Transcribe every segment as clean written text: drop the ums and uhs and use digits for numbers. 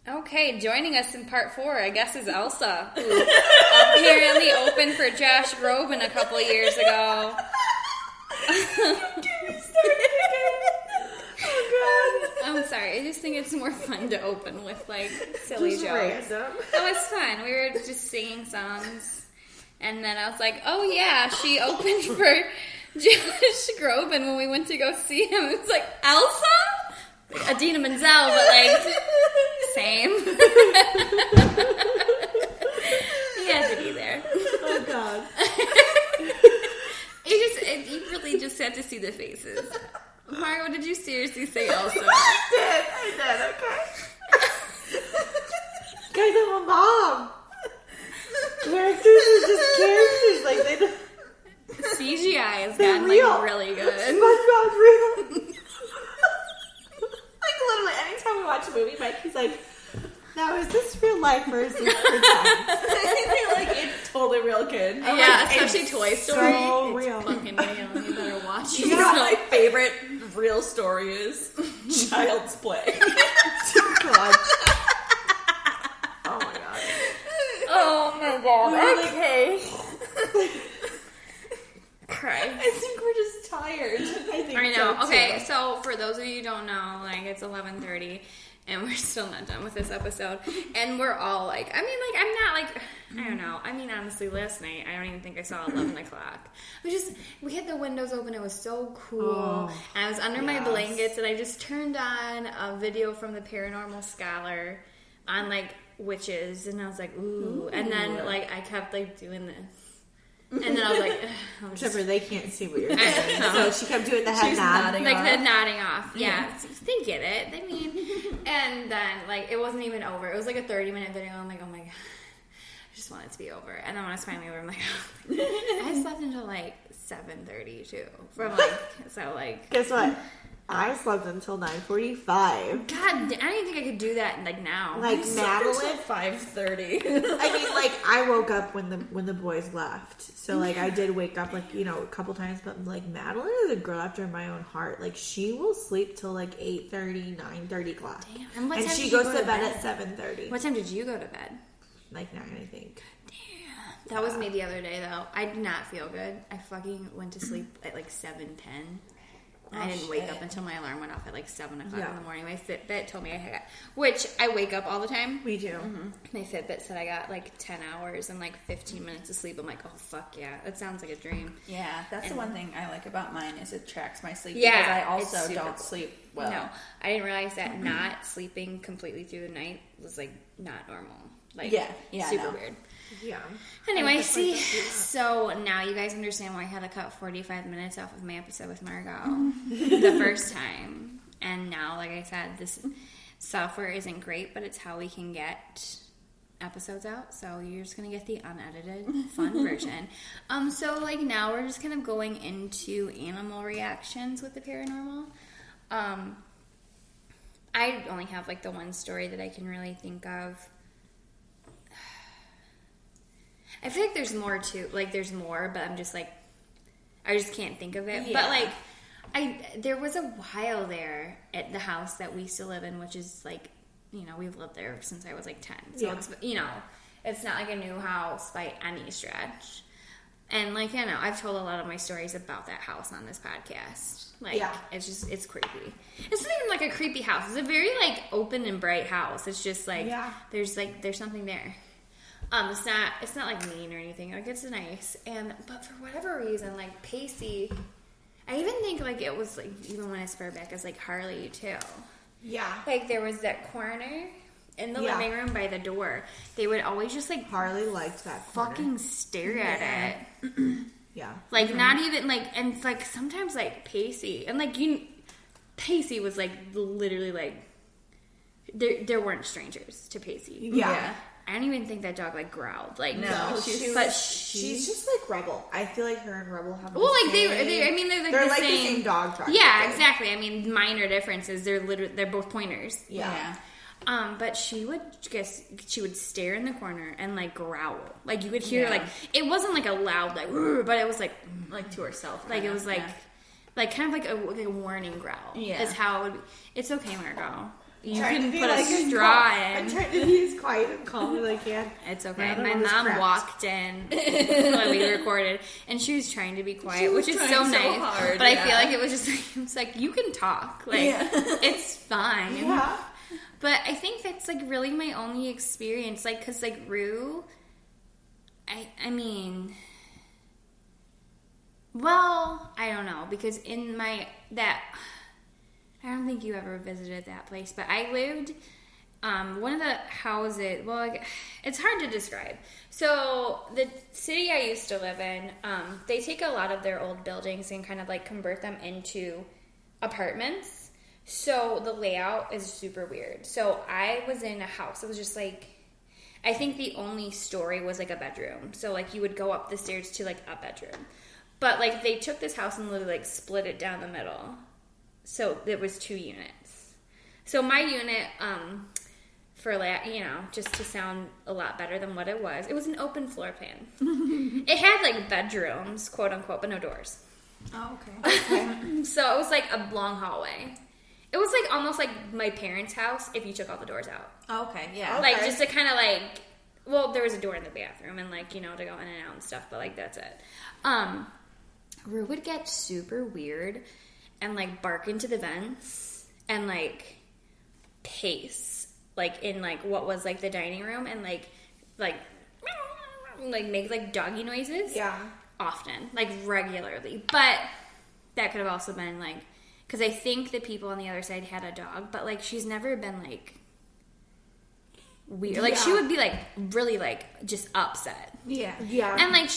Okay, joining us in part 4, I guess, is Elsa, who apparently opened for Josh Groban a couple years ago. Oh, God. I'm sorry. I just think it's more fun to open with, like, silly just jokes. Random. It was fun. We were just singing songs. And then I was like, oh, yeah, she opened for Josh Groban when we went to go see him. It was like, Elsa? Adina Menzel, but, like, same. He had to be there. Oh, God. You really just had to see the faces. Margo, did you seriously say Elsa? I did, okay? Guys, I'm a mom. Characters are just characters. Like, they don't... CGI has gotten, real. like, really good. SpongeBob's real. Like, literally, anytime we watch a movie, Mikey's like, now, is this real life or is this pretend? Like, it's totally real, kid. Yeah, like, especially Toy Story. So it's real. fucking real. You better watch it. You know what my favorite real story is? Child's Play. God. Oh, my God. Oh, my God. Really? Okay. Cry. I think we're just tired. I know. Okay, so for those of you who don't know, like, it's 11:30. And we're still not done with this episode. And we're all like, I mean, like, I'm not like, I don't know. I mean, honestly, last night, I don't even think I saw 11 o'clock. We had the windows open. It was so cool. Oh, and I was under my blankets, and I just turned on a video from the Paranormal Scholar on, like, witches. And I was like, ooh. And then, like, I kept, like, doing this. And then I was like, except for they can't see what you're doing. So she kept doing the head nod. Like the nodding off. Yeah. They get it. I mean, and then, like, it wasn't even over. It was like a 30-minute video. I'm like, oh my God. I just want it to be over. And then when it's finally over, I'm like, oh. I slept until like 7:30 too. From like, so like. Guess what? I slept until 9:45. God, I didn't think I could do that like now. Like Madeline, 5:30. I mean, like I woke up when the boys left, so like I did wake up like a couple times. But like Madeline is a girl after my own heart. Like she will sleep till like 8:30, 9:30 o'clock. Damn. And she goes to bed at 7:30. What time did you go to bed? Like 9, I think. Damn. That was me the other day though. I did not feel good. I fucking went to sleep at like 7:10. I didn't wake up until my alarm went off at like 7 o'clock in the morning. My Fitbit told me I got, which I wake up all the time. Me too. Mm-hmm. My Fitbit said I got like 10 hours and like 15 minutes of sleep. I'm like, oh fuck yeah, that sounds like a dream. Yeah, that's the one thing I like about mine is it tracks my sleep. Yeah, because I also don't cool. sleep well. No, I didn't realize that not sleeping completely through the night was like not normal. Like super weird. Yeah. Anyway, see, so now you guys understand why I had to cut 45 minutes off of my episode with Margot the first time. And now, like I said, this software isn't great, but it's how we can get episodes out. So you're just going to get the unedited, fun version. So, like, now we're just kind of going into animal reactions with the paranormal. I only have, like, the one story that I can really think of. I feel like there's more too. Like, there's more, but I'm just like, I just can't think of it. Yeah. But like, there was a while there at the house that we used to live in, which is like, we've lived there since I was like 10. So it's, it's not like a new house by any stretch. And like, I've told a lot of my stories about that house on this podcast. Like, it's creepy. It's not even like a creepy house. It's a very like open and bright house. It's just like, there's something there. It's not like mean or anything. Like, it's nice. But for whatever reason, like Pacey, I even think like it was like even when I spur back as like Harley too. Yeah. Like there was that corner in the living room by the door. They would always just like Harley liked that corner. Fucking stare at it. Yeah. Like not even like, and like sometimes like Pacey and like Pacey was like literally like there weren't strangers to Pacey. Yeah. I don't even think that dog like growled. Like no, she's just like Rebel. I feel like her and Rebel have. Well, like they're like the same dog. Yeah, exactly. I mean, minor differences. They're both pointers. Yeah. But she would stare in the corner and like growl. Like you could hear like it wasn't like a loud like, but it was like to herself. Like it was like kind of like a warning growl. Yeah, is how it would be. It's okay, Margot. You can put a straw in. I'm trying to be as quiet and calm as I can. It's okay. My mom walked in when we recorded, and she was trying to be quiet, which is so nice. Hard, but I feel like it was just it's like, you can talk. Like, it's fine. Yeah. But I think that's, like, really my only experience. Like, because, like, Rue, I mean... Well, I don't know, because in I don't think you ever visited that place, but I lived, one of the houses, well, like, it's hard to describe. So, the city I used to live in, they take a lot of their old buildings and kind of, like, convert them into apartments. So, the layout is super weird. So, I was in a house, it was just, like, I think the only story was, like, a bedroom. So, like, you would go up the stairs to, like, a bedroom. But, like, they took this house and literally, like, split it down the middle. So, there was 2 units. So, my unit, just to sound a lot better than what it was an open floor plan. It had, like, bedrooms, quote unquote, but no doors. Oh, okay. So, it was, like, a long hallway. It was, like, almost like my parents' house if you took all the doors out. Oh, okay, yeah. Like, just to kind of, like, well, there was a door in the bathroom and, like, to go in and out and stuff, but, like, that's it. Rue would get super weird and, like, bark into the vents and, like, pace, like, in, like, what was, like, the dining room and, like, make, like, doggy noises. Yeah. Often. Like, regularly. But that could have also been, like, because I think the people on the other side had a dog, but, like, she's never been, like, weird. Like, she would be, like, really, like, just upset. Yeah. And, like,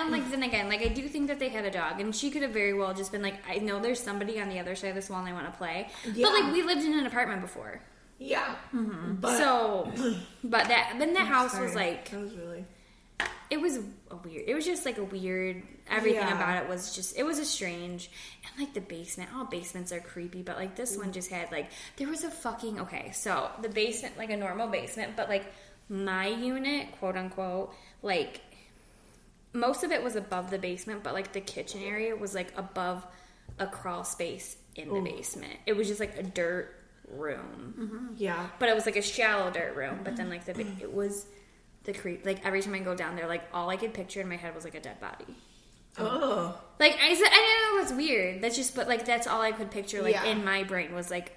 like, then again, like, I do think that they had a dog, and she could have very well just been, like, I know there's somebody on the other side of this wall and I want to play. Yeah. But, like, we lived in an apartment before. Yeah. Mm-hmm. But, Then the house was, like... That was really... It was it was just, like, a weird... Everything about it was just... It was a strange... And, like, the basement... All basements are creepy, but, like, this one just had, like... There was a fucking... Okay, so, the basement, like, a normal basement, but, like, my unit, quote-unquote, like... Most of it was above the basement, but, like, the kitchen area was, like, above a crawl space in the basement. It was just, like, a dirt room. Mm-hmm. Yeah. But it was, like, a shallow dirt room, but then, like, it was... The creep, like, every time I go down there, like, all I could picture in my head was, like, a dead body. Oh. Like, I said, I know it's weird. That's just, but, like, that's all I could picture, like, in my brain was, like,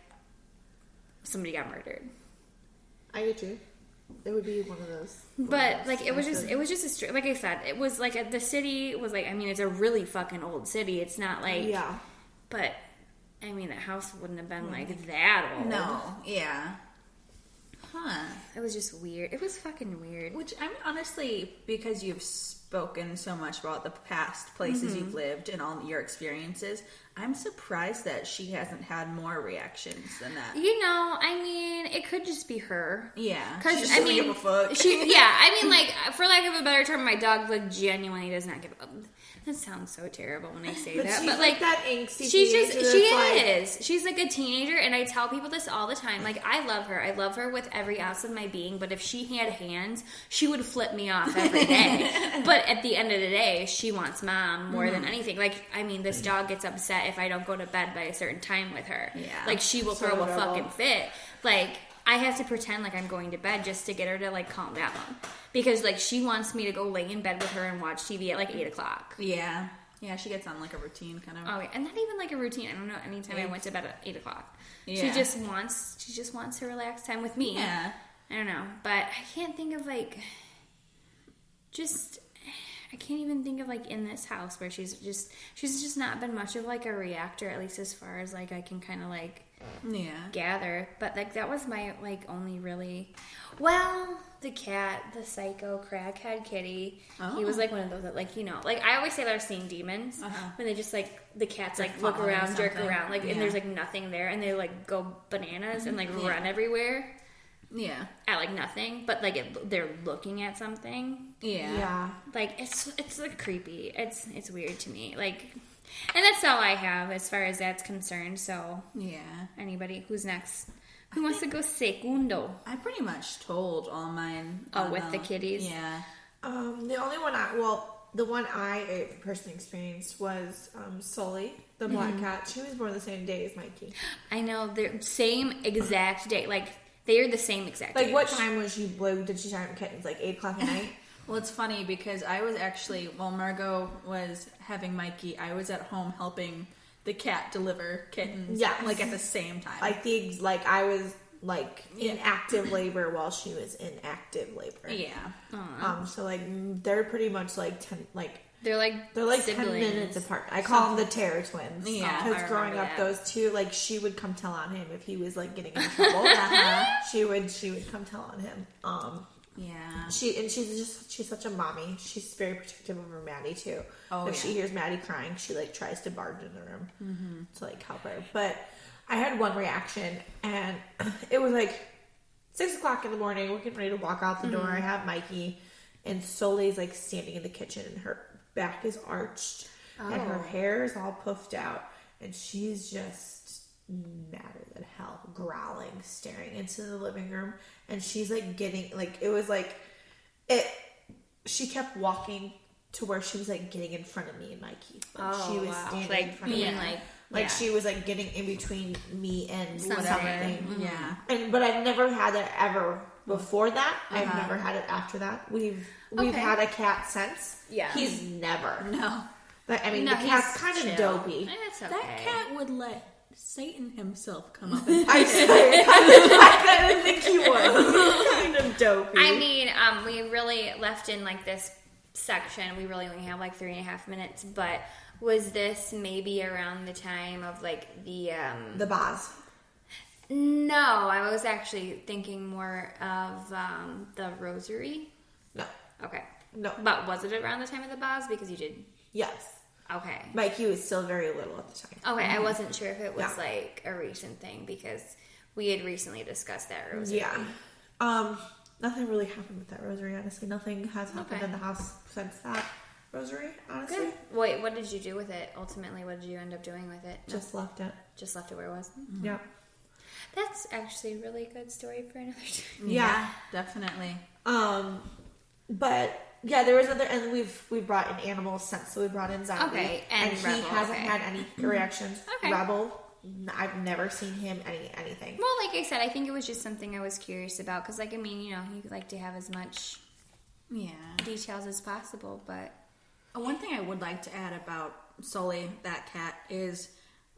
somebody got murdered. I get you. It would be one of those. But, like, it was just a like I said, it was, like, the city was, like, I mean, it's a really fucking old city. It's not, like... Yeah. But, I mean, the house wouldn't have been, like, that old. No. Yeah. Huh. It was just weird. It was fucking weird. Which, I mean, honestly, because you've spoken so much about the past places you've lived and all your experiences, I'm surprised that she hasn't had more reactions than that. I mean, it could just be her. Yeah. Because, I mean, give a fuck. I mean, like, for lack of a better term, my dog, like, genuinely does not give a... That sounds so terrible when I say that. But, like, that angsty she is. She's, like, a teenager, and I tell people this all the time. Like, I love her. I love her with every ounce of my being, but if she had hands, she would flip me off every day. But at the end of the day, she wants mom more than anything. Like, I mean, this dog gets upset if I don't go to bed by a certain time with her. Yeah. Like, she will throw a fucking fit. Like... I have to pretend like I'm going to bed just to get her to, like, calm down. Because, like, she wants me to go lay in bed with her and watch TV at, like, 8 o'clock. Yeah. Yeah, she gets on, like, a routine, kind of. Oh, yeah. And not even, like, a routine. I don't know, anytime I went to bed at 8 o'clock. Yeah. She just wants to relax time with me. Yeah. I don't know. But I can't think of, like, I can't even think of, like, in this house where she's just not been much of, like, a reactor, at least as far as, like, I can kind of, like... gather. But, like, that was my, like, only really... Well, the cat, the psycho crackhead kitty, he was, like, one of those that, like, like, I always say they're seeing demons when they just, like, the cats, like, look around, jerk around, like, and there's, like, nothing there, and they, like, go bananas and, like, run everywhere. Yeah. At, like, nothing, but, like, they're looking at something. Yeah. Like, it's like, creepy. It's weird to me. Like... And that's all I have as far as that's concerned, so... Yeah. Anybody? Who's next? Who wants to go segundo? I pretty much told all mine. Oh, with the kitties? Yeah. The only one the one I personally experienced was Sully, the black cat. She was born the same day as Mikey. I know, they're same exact day. Like, they're the same exact Like, age. what time did she start kittens? Like 8 o'clock at night? Well, it's funny because I was actually, while Margot was having Mikey, I was at home helping the cat deliver kittens. Yes. Like at the same time. Like I was like in active labor while she was in active labor. Yeah. So like they're pretty much like 10, like they're like 10 minutes apart. I call them the Terror Twins. Yeah, because growing up, those two, like she would come tell on him if he was like getting in trouble. She would come tell on him. Yeah. She's such a mommy. She's very protective over Maddie too. If she hears Maddie crying, she like tries to barge in the room to like help her. But I had one reaction, and it was like 6 o'clock in the morning. We're getting ready to walk out the door. I have Mikey, and Soleil's like standing in the kitchen, and her back is arched, and her hair is all puffed out, and she's just madder than hell, growling, staring into the living room, and she's like getting like it was like it. She kept walking to where she was like getting in front of me and Mikey. Like, she was standing like in front of me. Like she was like getting in between me and something. Yeah. But I've never had that ever before that. I've never had it after that. We've had a cat since. Yeah. He's never. No. But, I mean, the cat's kind of dopey. It's okay. That cat would let Satan himself come up and I swear, I kind of think he was kind of dopey. I mean, we really left in like this section. We really only have like 3.5 minutes, but was this maybe around the time of like the Boz? No, I was actually thinking more of the Rosary. No. Okay. No. But was it around the time of the Boz? Because you did. Yes. Okay. Mikey was still very little at the time. Okay, I wasn't sure if it was like a recent thing because we had recently discussed that Rosary. Yeah. Nothing really happened with that Rosary, honestly. Nothing has happened in the house since that Rosary, honestly. Good. Wait, what did you do with it? Ultimately, what did you end up doing with it? Just left it. Just left it where it was? Mm-hmm. Yeah. That's actually a really good story for another time. Yeah, definitely. But yeah, there was other, and we've brought in animals since. So we brought in Zombie. Okay, and Rebel, he hasn't had any reactions. Okay. Rebel, I've never seen him anything. Well, like I said, I think it was just something I was curious about because, like, I mean, you know, you like to have as much details as possible. But one thing I would like to add about Sully, that cat, is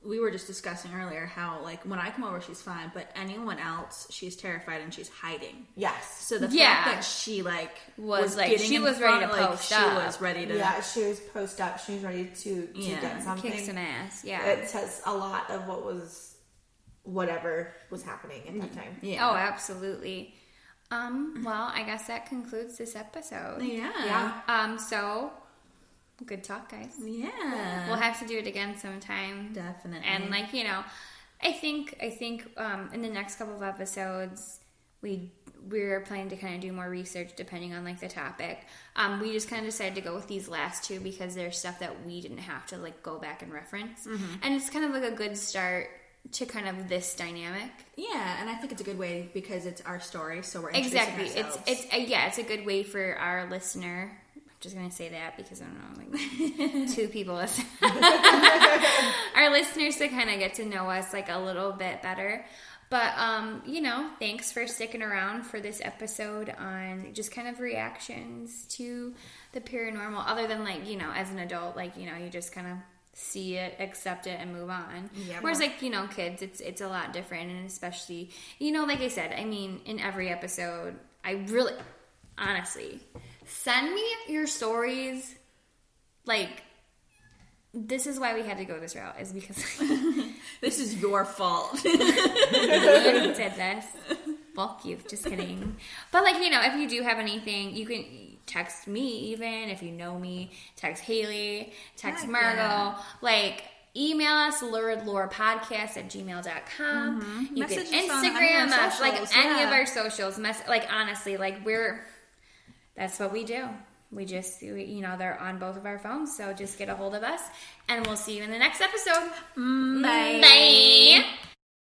we were just discussing earlier how, like, when I come over, she's fine, but anyone else, she's terrified and she's hiding. Yes. So the fact that she, like, was like, getting she in was front, ready to like, post she up. was ready to... Yeah, she was post up. She was ready to get something. Kick some ass, yeah. It says a lot of whatever was happening at that time. Yeah. Oh, absolutely. Well, I guess that concludes this episode. Yeah. So... good talk, guys. Yeah. We'll have to do it again sometime. Definitely. And, like, you know, I think in the next couple of episodes, we're planning to kind of do more research depending on, like, the topic. We just kind of decided to go with these last two because there's stuff that we didn't have to, like, go back and reference. Mm-hmm. And it's kind of like a good start to kind of this dynamic. Yeah, and I think it's a good way because it's our story, so we're introducing ourselves. It's a good way for our listener. Just gonna say that because I don't know, like 2 people listen. Our listeners to kind of get to know us like a little bit better. But you know, thanks for sticking around for this episode on just kind of reactions to the paranormal. Other than, like, you know, as an adult, like, you know, you just kind of see it, accept it, and move on. Yep. Whereas, like, you know, kids, it's a lot different, and especially, you know, like I said, I mean, in every episode, I really, honestly. Send me your stories. Like, this is why we had to go this route, is because this is your fault. You said this. Fuck you. Just kidding. But, like, you know, if you do have anything, you can text me even. If you know me, text Haley, text Margot. Yeah. Like, email us, luridlorepodcast@gmail.com. Mm-hmm. You Message can us Instagram us, socials, like, any of our socials. Like, honestly, like, that's what we do. We just, you know, they're on both of our phones, so just get a hold of us, and we'll see you in the next episode. Bye. Bye.